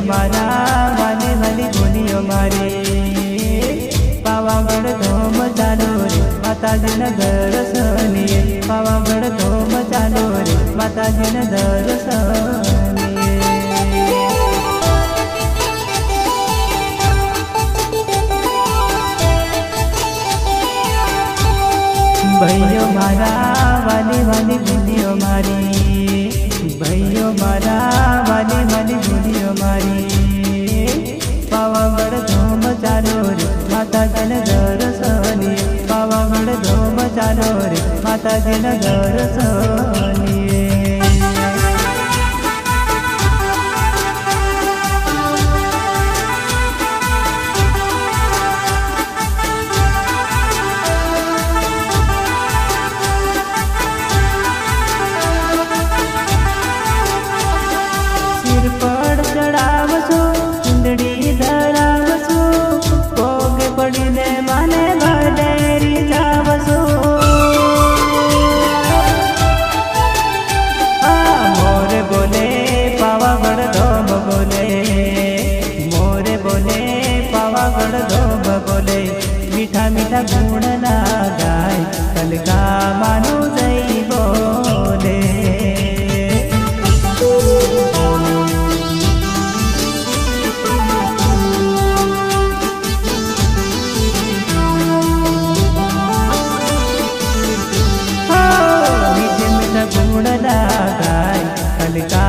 मारा वाली वाली बोलियो मारी पावागढ़ धूम चालो रे माताजी न दर्शनिए पावागढ़ धूम चालो रे माताजी न दर्शनिए भाइयों मारा वाली वाली बोलियो मारी भाइयों मारा वाली वाली बोलियो मारी पावागढ़ धूम चालो रे माताजी न दर्शनिए पावागढ़ धूम चालो रे माताजी न दर्शनिए पर चढ़ावसु चुंदड़ी धरावसु भोग पड़ीने माने भलेरी जावसु मोरे बोले पावागढ़ धोम बोले मोरे बोले पावागढ़ धोम बोले मीठा मीठा गुण ना गाय कल का मानो जई बोले गुण लगाय कल का